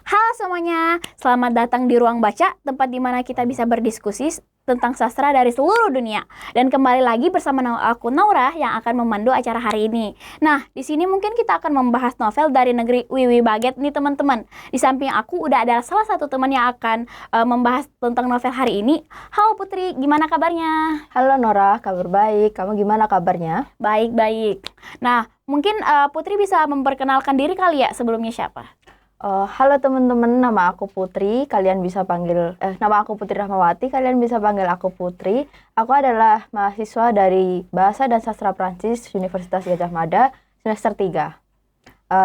Halo semuanya, selamat datang di Ruang Baca, tempat di mana kita bisa berdiskusi tentang sastra dari seluruh dunia. Dan kembali lagi bersama aku Naura yang akan memandu acara hari ini. Nah, di sini mungkin kita akan membahas novel dari negeri Wiwi Baget nih teman-teman. Di samping aku udah ada salah satu teman yang akan membahas tentang novel hari ini. Halo Putri, gimana kabarnya? Halo Nora, kabar baik. Kamu gimana kabarnya? Baik-baik. Nah, mungkin Putri bisa memperkenalkan diri kali ya sebelumnya siapa? Halo teman-teman, nama aku Putri. Nama aku Putri Rahmawati. Kalian bisa panggil aku Putri. Aku adalah mahasiswa dari Bahasa dan Sastra Prancis Universitas Gadjah Mada semester 3.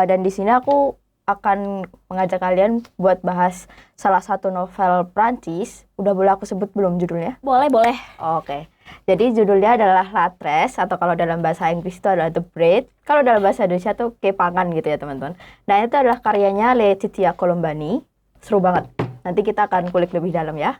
Dan di sini aku akan mengajak kalian buat bahas salah satu novel Prancis. Udah boleh aku sebut belum judulnya? Boleh. Oke. Jadi judulnya adalah La Tres, atau kalau dalam bahasa Inggris itu adalah The Bread. Kalau dalam bahasa Indonesia tuh kepangan gitu ya teman-teman. Nah itu adalah karyanya Letitia Colombani. Seru banget. Nanti kita akan kulik lebih dalam ya.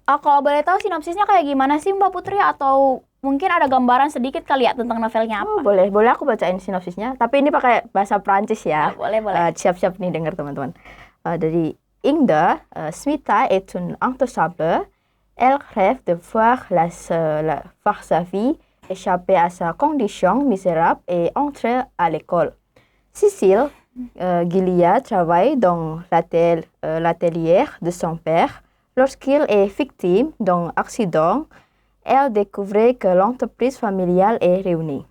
Kalau boleh tahu sinopsisnya kayak gimana sih Mbak Putri? Atau mungkin ada gambaran sedikit kali ya tentang novelnya apa? Boleh aku bacain sinopsisnya. Tapi ini pakai bahasa Prancis ya. Boleh. Siap-siap nih dengar teman-teman. Dari Ingda, Smita est une intouchable. Elle rêve de voir voir sa vie échapper à sa condition misérable et entrer à l'école. Cécile Gilia travaille dans l'atelier de son père. Lorsqu'il est victime d'un accident, elle découvre que l'entreprise familiale est réunie.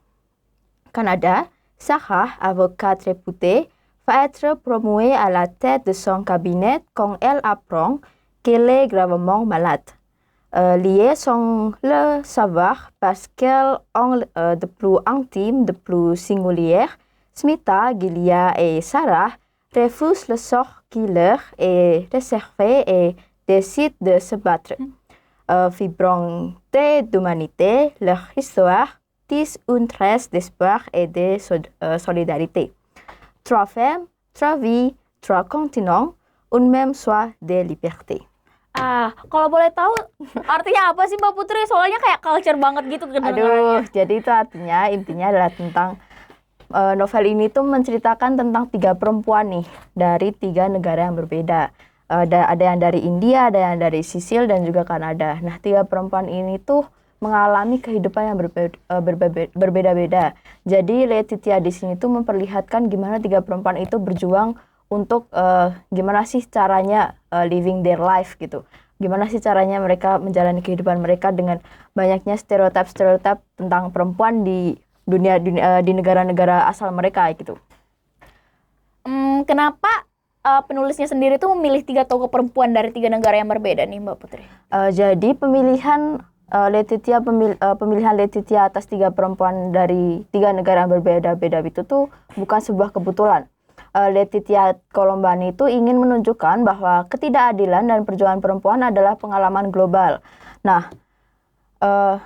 Canada, Sarah, avocate réputée, va être promue à la tête de son cabinet quand elle apprend qu'elle est gravement malade. Liées sont le savoir parce qu'elles ont de plus intime, de plus singulier. Smita, Gilia et Sarah refusent le sort qui leur est réservé et décident de se battre. Vibrante d'humanité, leur histoire tisse une tresse d'espoir et de solidarité. Trois femmes, trois vies, trois continents, un même soir de liberté. Kalau boleh tahu artinya apa sih Mbak Putri? Soalnya kayak culture banget gitu kedengarannya. Jadi itu intinya adalah tentang novel ini tuh menceritakan tentang 3 perempuan nih dari 3 negara yang berbeda. Ada yang dari India, ada yang dari Sisil dan juga Kanada. Nah, 3 perempuan ini tuh mengalami kehidupan yang berbeda-beda. Jadi Letitia di sini tuh memperlihatkan gimana 3 perempuan itu berjuang untuk gimana sih caranya living their life gitu. Gimana sih caranya mereka menjalani kehidupan mereka dengan banyaknya stereotip tentang perempuan di dunia di negara-negara asal mereka gitu. Kenapa penulisnya sendiri tuh memilih 3 tokoh perempuan dari 3 negara yang berbeda nih Mbak Putri? Jadi pemilihan Letitia atas 3 perempuan dari 3 negara yang berbeda-beda itu tuh bukan sebuah kebetulan. Letitia Colombani itu ingin menunjukkan bahwa ketidakadilan dan perjuangan perempuan adalah pengalaman global. Nah,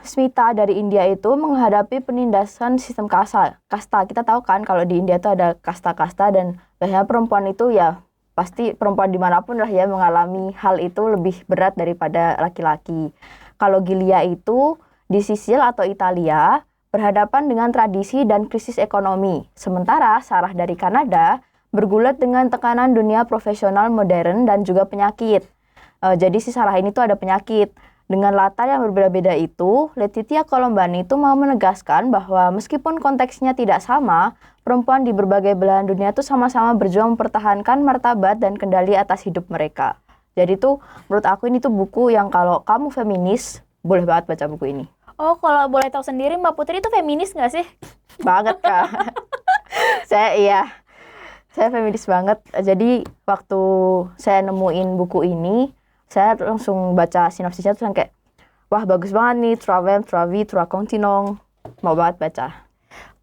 Smita dari India itu menghadapi penindasan sistem kasta. Kita tahu kan kalau di India itu ada kasta-kasta dan biasanya perempuan itu ya pasti perempuan dimanapun lah ya mengalami hal itu lebih berat daripada laki-laki. Kalau Gilia itu di Sisil atau Italia berhadapan dengan tradisi dan krisis ekonomi. Sementara Sarah dari Kanada bergulat dengan tekanan dunia profesional modern dan juga penyakit. Jadi si Sarah ini tuh ada penyakit. Dengan latar yang berbeda-beda itu, Letitia Colombani itu mau menegaskan bahwa meskipun konteksnya tidak sama, perempuan di berbagai belahan dunia itu sama-sama berjuang mempertahankan martabat dan kendali atas hidup mereka. Jadi tuh menurut aku ini tuh buku yang kalau kamu feminis, boleh banget baca buku ini. Kalau boleh tahu sendiri Mbak Putri itu feminis nggak sih? Banget Kak. Saya feminis banget. Jadi waktu saya nemuin buku ini, saya langsung baca sinopsisnya terus kayak, wah bagus banget nih, trois vies, trois continents. Mau banget baca.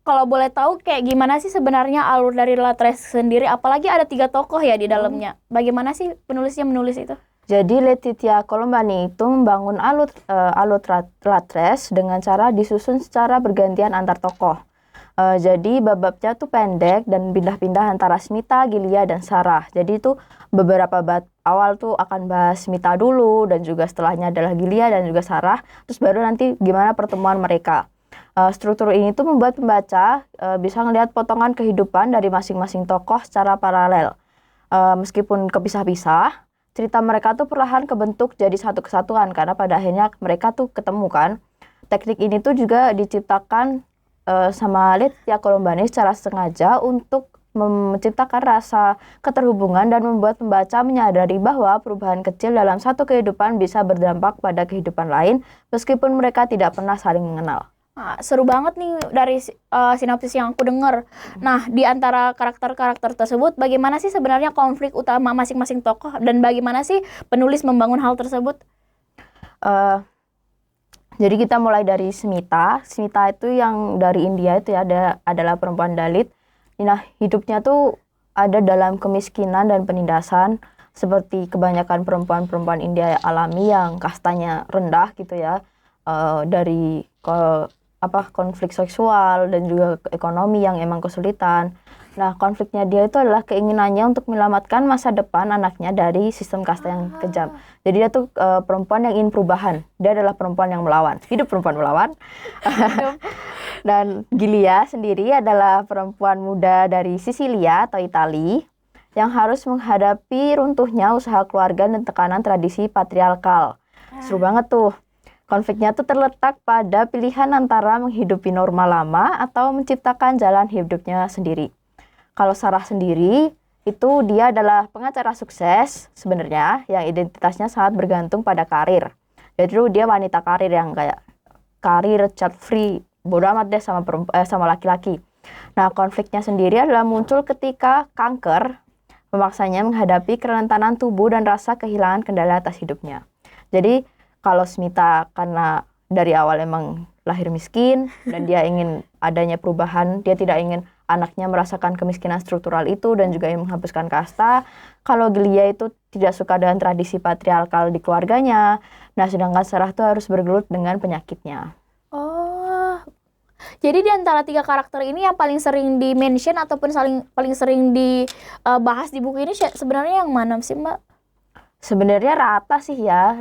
Kalau boleh tahu kayak gimana sih sebenarnya alur dari La Tres sendiri? Apalagi ada 3 tokoh ya di dalamnya. Bagaimana sih penulisnya menulis itu? Jadi Letitia Colombani itu membangun alur La Tres dengan cara disusun secara bergantian antar tokoh. Jadi bab-babnya tuh pendek dan pindah-pindah antara Smita, Gilia, dan Sarah. Jadi itu beberapa bab awal tuh akan bahas Smita dulu dan juga setelahnya adalah Gilia dan juga Sarah. Terus baru nanti gimana pertemuan mereka. Struktur ini tuh membuat pembaca bisa melihat potongan kehidupan dari masing-masing tokoh secara paralel. meskipun kepisah-pisah, cerita mereka tuh perlahan kebentuk jadi satu kesatuan karena pada akhirnya mereka tuh ketemu kan. Teknik ini tuh juga diciptakan sama Letitia Colombani secara sengaja untuk menciptakan rasa keterhubungan dan membuat pembaca menyadari bahwa perubahan kecil dalam satu kehidupan bisa berdampak pada kehidupan lain meskipun mereka tidak pernah saling mengenal. Nah, seru banget nih dari sinopsis yang aku dengar. Nah, di antara karakter-karakter tersebut, bagaimana sih sebenarnya konflik utama masing-masing tokoh dan bagaimana sih penulis membangun hal tersebut? Jadi kita mulai dari Smita. Smita itu yang dari India itu ya, adalah perempuan Dalit. Nah, hidupnya tuh ada dalam kemiskinan dan penindasan seperti kebanyakan perempuan-perempuan India alami yang kastanya rendah gitu ya, dari konflik seksual dan juga ekonomi yang emang kesulitan. Nah, konfliknya dia itu adalah keinginannya untuk menyelamatkan masa depan anaknya dari sistem kasta yang kejam. Jadi dia tuh perempuan yang ingin perubahan. Dia adalah perempuan yang melawan. Hidup perempuan melawan. Dan Gilia sendiri adalah perempuan muda dari Sisilia atau Itali yang harus menghadapi runtuhnya usaha keluarga dan tekanan tradisi patriarkal. Seru banget tuh. Konfliknya tuh terletak pada pilihan antara menghidupi norma lama atau menciptakan jalan hidupnya sendiri. Kalau Sarah sendiri, itu dia adalah pengacara sukses sebenarnya yang identitasnya sangat bergantung pada karir. Jadi dia wanita karir yang kayak karir child free, bodo amat deh sama laki-laki. Nah, konfliknya sendiri adalah muncul ketika kanker memaksanya menghadapi kerentanan tubuh dan rasa kehilangan kendali atas hidupnya. Jadi kalau Smita karena dari awal emang lahir miskin dan dia ingin adanya perubahan, dia tidak ingin anaknya merasakan kemiskinan struktural itu dan juga ingin menghapuskan kasta. Kalau Gilia itu tidak suka dengan tradisi patriarkal di keluarganya. Nah, sedangkan Sarah tuh harus bergelut dengan penyakitnya. Oh, jadi di antara 3 karakter ini yang paling sering di-mention ataupun paling sering dibahas di buku ini sebenarnya yang mana sih, Mbak? Sebenarnya rata sih ya.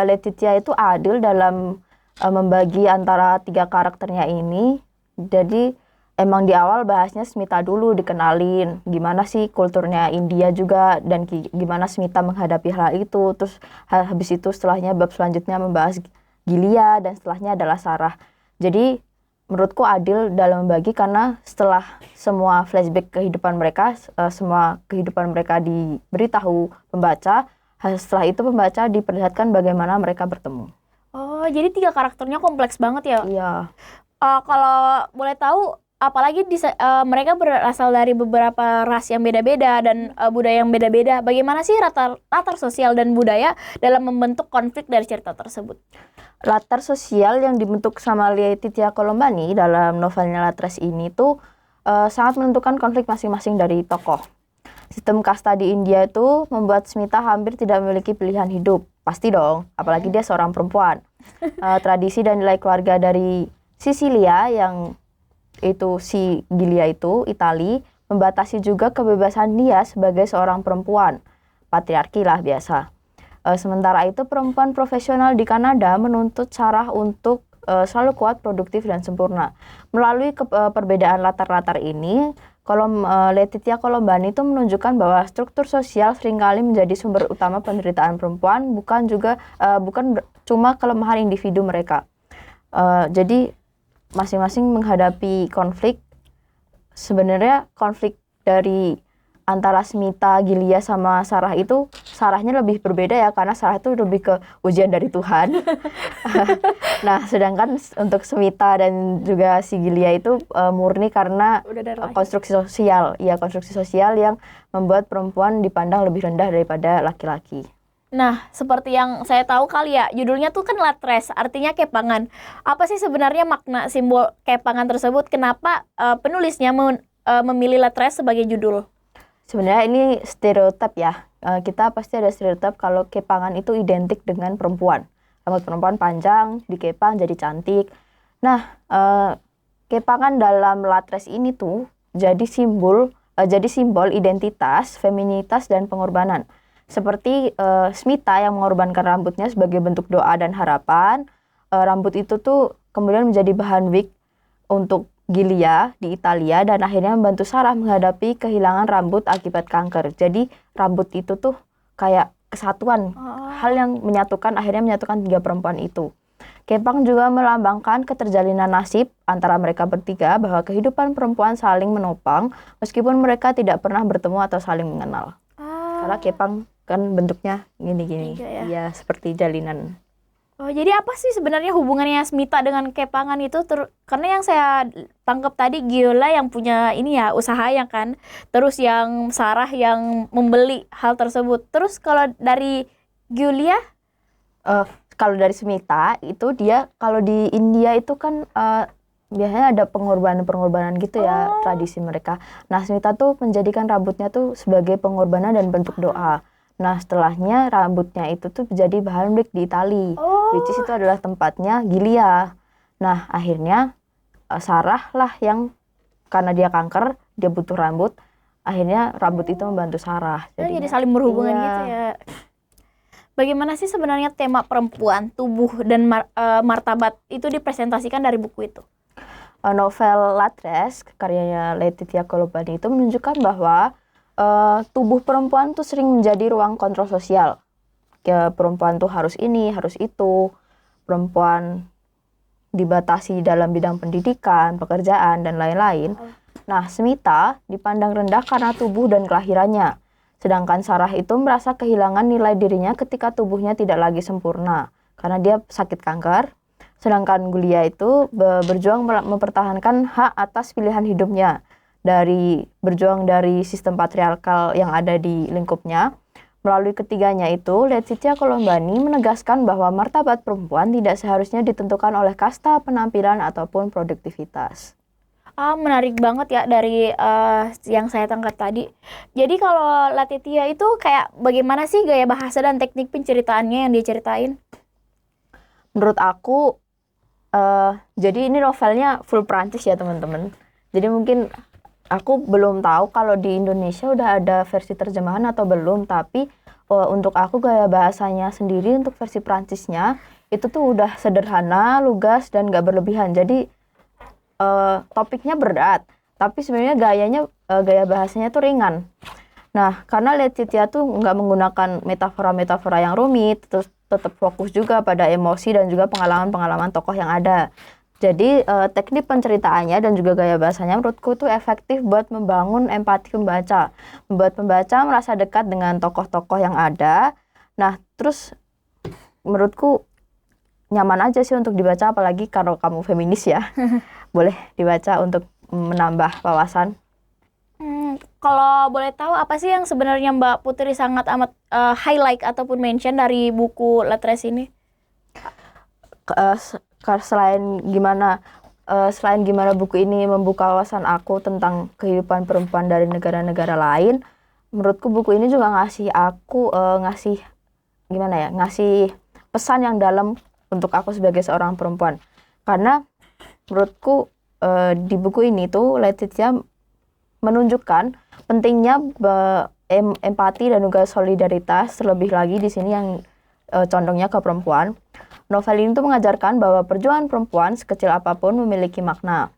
Letitia itu adil dalam membagi antara 3 karakternya ini. Jadi emang di awal bahasnya Smita dulu, dikenalin gimana sih kulturnya India juga dan gimana Smita menghadapi hal itu. Terus habis itu setelahnya bab selanjutnya membahas Gilia dan setelahnya adalah Sarah. Jadi menurutku adil dalam membagi karena setelah semua flashback kehidupan mereka, semua kehidupan mereka diberitahu pembaca, setelah itu pembaca diperlihatkan bagaimana mereka bertemu. Oh, jadi 3 karakternya kompleks banget ya? Iya. Kalau boleh tahu, apalagi mereka berasal dari beberapa ras yang beda-beda dan budaya yang beda-beda. Bagaimana sih latar sosial dan budaya dalam membentuk konflik dari cerita tersebut? Latar sosial yang dibentuk sama Letitia Colombani dalam novelnya Latres ini tuh sangat menentukan konflik masing-masing dari tokoh. Sistem kasta di India itu membuat Smita hampir tidak memiliki pilihan hidup. Pasti dong, apalagi dia seorang perempuan. Tradisi dan nilai keluarga dari Sisilia yang itu si Gilia itu, Itali, membatasi juga kebebasan dia sebagai seorang perempuan. Patriarki lah biasa. Sementara itu perempuan profesional di Kanada menuntut Sarah untuk selalu kuat, produktif, dan sempurna. Melalui perbedaan latar-latar ini, Letitia Colombani itu menunjukkan bahwa struktur sosial seringkali menjadi sumber utama penderitaan perempuan, bukan cuma kelemahan individu mereka. Jadi masing-masing menghadapi konflik. Sebenarnya konflik dari antara Smita, Gilia sama Sarah itu, Sarahnya lebih berbeda ya karena Sarah itu lebih ke ujian dari Tuhan. Nah, sedangkan untuk Smita dan juga si Gilia itu murni karena konstruksi sosial. Ya, konstruksi sosial yang membuat perempuan dipandang lebih rendah daripada laki-laki. Nah, seperti yang saya tahu kali ya, judulnya tuh kan Latres, artinya kepangan. Apa sih sebenarnya makna simbol kepangan tersebut? Kenapa penulisnya memilih Latres sebagai judul? Sebenarnya ini stereotip ya. Kita pasti ada stereotip kalau kepangan itu identik dengan perempuan. Rambut perempuan panjang, dikepang jadi cantik. Nah, kepangan dalam Latres ini tuh jadi simbol identitas, feminitas, dan pengorbanan. Seperti Smita yang mengorbankan rambutnya sebagai bentuk doa dan harapan. Rambut itu tuh kemudian menjadi bahan wig untuk Gilia di Italia dan akhirnya membantu Sarah menghadapi kehilangan rambut akibat kanker. Jadi rambut itu tuh kayak kesatuan, hal yang akhirnya menyatukan tiga perempuan itu. Kepang juga melambangkan keterjalinan nasib antara mereka bertiga, bahwa kehidupan perempuan saling menopang meskipun mereka tidak pernah bertemu atau saling mengenal. Karena kepang kan bentuknya gini-gini, Tiga ya? ya seperti jalinan. Oh, jadi apa sih sebenarnya hubungannya Smita dengan kepangan itu? Karena yang saya tangkap tadi Giola yang punya ini ya usahanya kan, terus yang Sarah yang membeli hal tersebut. Terus kalau dari Giulia, Kalau dari Smita itu dia, kalau di India itu kan biasanya ada pengorbanan gitu ya, tradisi mereka. Nah, Smita tuh menjadikan rambutnya tuh sebagai pengorbanan dan bentuk doa. Nah, setelahnya rambutnya itu tuh jadi bahan blik di Itali, which is itu adalah tempatnya Gilia. Nah, akhirnya Sarah lah yang, karena dia kanker, dia butuh rambut, akhirnya rambut itu membantu Sarah. jadi saling berhubungan iya. gitu ya. Bagaimana sih sebenarnya tema perempuan, tubuh, dan martabat itu dipresentasikan dari buku itu? Novel Latres, karyanya Letitia Kolobani, itu menunjukkan bahwa tubuh perempuan tuh sering menjadi ruang kontrol sosial. Perempuan tuh harus ini, harus itu. Perempuan dibatasi dalam bidang pendidikan, pekerjaan, dan lain-lain. Nah, Smita dipandang rendah karena tubuh dan kelahirannya. Sedangkan Sarah itu merasa kehilangan nilai dirinya ketika tubuhnya tidak lagi sempurna, karena dia sakit kanker. Sedangkan Giulia itu berjuang mempertahankan hak atas pilihan hidupnya, berjuang dari sistem patriarkal yang ada di lingkupnya. Melalui ketiganya itu, Letitia Colombani menegaskan bahwa martabat perempuan tidak seharusnya ditentukan oleh kasta, penampilan, ataupun produktivitas. Menarik banget ya dari yang saya tangkap tadi. Jadi kalau Letitia itu kayak bagaimana sih gaya bahasa dan teknik penceritaannya yang dia ceritain? Menurut aku, jadi ini novelnya full Prancis ya teman-teman. Jadi mungkin aku belum tahu kalau di Indonesia udah ada versi terjemahan atau belum, tapi untuk aku gaya bahasanya sendiri untuk versi Prancisnya itu tuh udah sederhana, lugas, dan gak berlebihan. Jadi topiknya berat, tapi sebenarnya gaya bahasanya tuh ringan. Nah, karena Letitia tuh nggak menggunakan metafora-metafora yang rumit, terus tetap fokus juga pada emosi dan juga pengalaman-pengalaman tokoh yang ada. Jadi teknik penceritaannya dan juga gaya bahasanya menurutku tuh efektif buat membangun empati pembaca, membuat pembaca merasa dekat dengan tokoh-tokoh yang ada. Nah, terus menurutku nyaman aja sih untuk dibaca, apalagi kalau kamu feminis ya. Boleh dibaca untuk menambah wawasan. Kalau boleh tahu apa sih yang sebenarnya Mbak Putri sangat amat highlight ataupun mention dari buku Latres ini? Selain gimana buku ini membuka wawasan aku tentang kehidupan perempuan dari negara-negara lain, menurutku buku ini juga ngasih pesan yang dalam untuk aku sebagai seorang perempuan. Karena menurutku di buku ini tuh Letitia menunjukkan pentingnya empati dan juga solidaritas, terlebih lagi di sini yang condongnya ke perempuan. Novel ini tuh mengajarkan bahwa perjuangan perempuan sekecil apapun memiliki makna.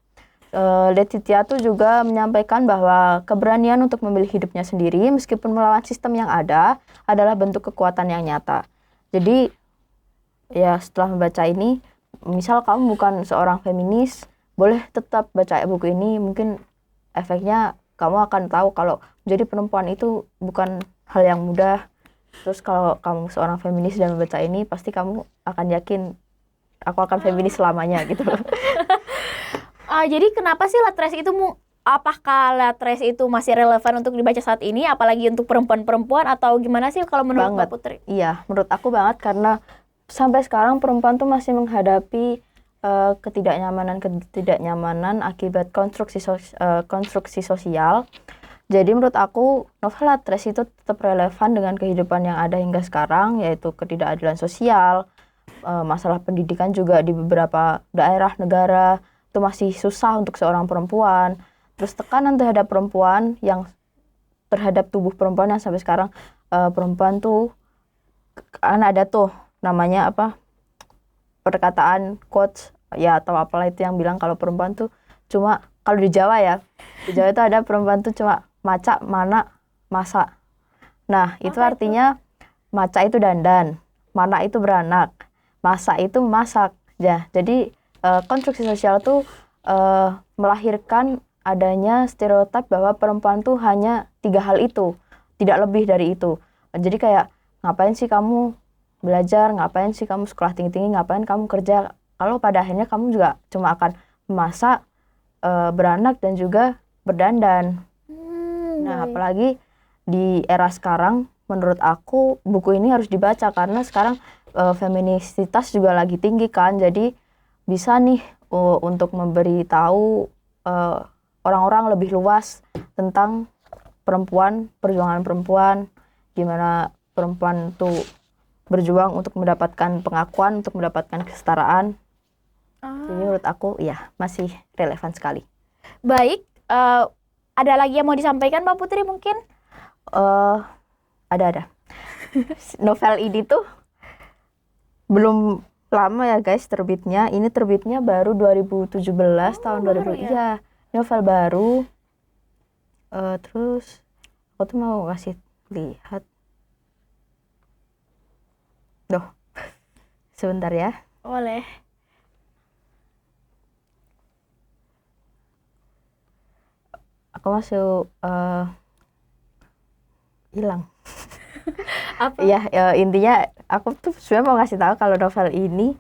Letitia tuh juga menyampaikan bahwa keberanian untuk memilih hidupnya sendiri meskipun melawan sistem yang ada adalah bentuk kekuatan yang nyata. Jadi ya setelah membaca ini, misal kamu bukan seorang feminis, boleh tetap baca buku ini. Mungkin efeknya kamu akan tahu kalau menjadi perempuan itu bukan hal yang mudah. Terus kalau kamu seorang feminis dan membaca ini, pasti kamu akan yakin aku akan feminis selamanya gitu. Jadi kenapa sih Latres itu apakah Latres itu masih relevan untuk dibaca saat ini, apalagi untuk perempuan-perempuan, atau gimana sih kalau menurut Mbak Putri? Iya, menurut aku banget, karena sampai sekarang perempuan tuh masih menghadapi ketidaknyamanan akibat konstruksi sosial. Jadi menurut aku novel Latres itu tetap relevan dengan kehidupan yang ada hingga sekarang, yaitu ketidakadilan sosial, masalah pendidikan juga di beberapa daerah negara itu masih susah untuk seorang perempuan. Terus tekanan terhadap tubuh perempuan yang sampai sekarang perempuan tuh kan ada tuh namanya perkataan quotes ya atau apalah itu yang bilang kalau perempuan tuh cuma kalau di Jawa ya. Di Jawa itu ada perempuan tuh cuma maca, mana, masa. Nah, itu Apa artinya maca itu dandan, mana itu beranak, masa itu masak. Ya, jadi konstruksi sosial tuh melahirkan adanya stereotip bahwa perempuan tuh hanya 3 hal itu, tidak lebih dari itu. Jadi kayak ngapain sih kamu belajar, ngapain sih kamu sekolah tinggi-tinggi, ngapain kamu kerja, kalau pada akhirnya kamu juga cuma akan memasak, beranak dan juga berdandan. Nah, Baik. apalagi di era sekarang, menurut aku buku ini harus dibaca karena sekarang feminisitas juga lagi tinggi kan, jadi bisa nih untuk memberitahu orang-orang lebih luas tentang perempuan, perjuangan perempuan, gimana perempuan tuh berjuang untuk mendapatkan pengakuan, untuk mendapatkan kesetaraan. Jadi menurut aku ya masih relevan sekali. Baik, ada lagi yang mau disampaikan Mbak Putri mungkin? Ada. Novel ini tuh belum lama ya guys terbitnya. Ini terbitnya baru 2017 tahun 2000. baru ya? Iya, novel baru. Terus aku tuh mau kasih lihat. Duh, sebentar ya. Boleh. Aku masuk hilang. Apa? Iya, intinya aku tuh sebenarnya mau ngasih tahu kalau novel ini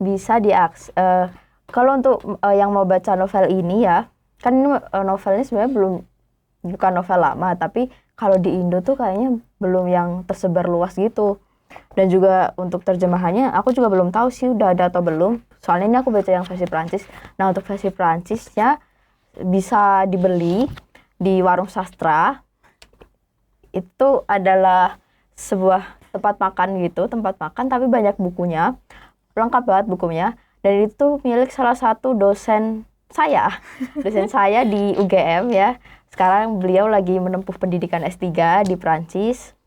bisa diakses. Kalau untuk yang mau baca novel ini ya, kan ini novelnya sebenarnya bukan novel lama, tapi kalau di Indo tuh kayaknya belum yang tersebar luas gitu. Dan juga untuk terjemahannya aku juga belum tahu sih udah ada atau belum. Soalnya ini aku baca yang versi Prancis. Nah, untuk versi Prancisnya bisa dibeli di warung sastra. Itu adalah sebuah tempat makan gitu, tempat makan tapi banyak bukunya, lengkap banget bukunya. Dan itu milik salah satu dosen saya di UGM ya. Sekarang beliau lagi menempuh pendidikan S3 di Prancis.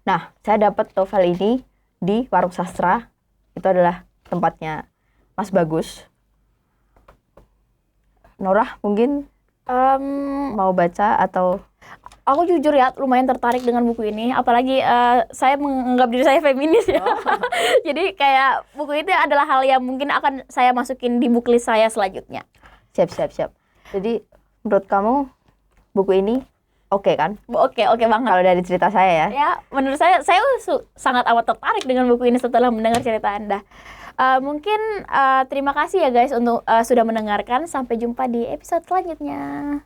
Nah, saya dapat novel ini di warung sastra. Itu adalah tempatnya Mas Bagus. Norah mungkin mau baca atau Aku jujur ya lumayan tertarik dengan buku ini, apalagi saya menganggap diri saya feminis ya. Jadi kayak buku itu adalah hal yang mungkin akan saya masukin di book list saya selanjutnya. siap. Jadi menurut kamu buku ini oke kan? Oke banget. Kalau dari cerita saya ya. Ya, menurut saya sangat amat tertarik dengan buku ini setelah mendengar cerita Anda. Mungkin terima kasih ya guys untuk sudah mendengarkan. Sampai jumpa di episode selanjutnya.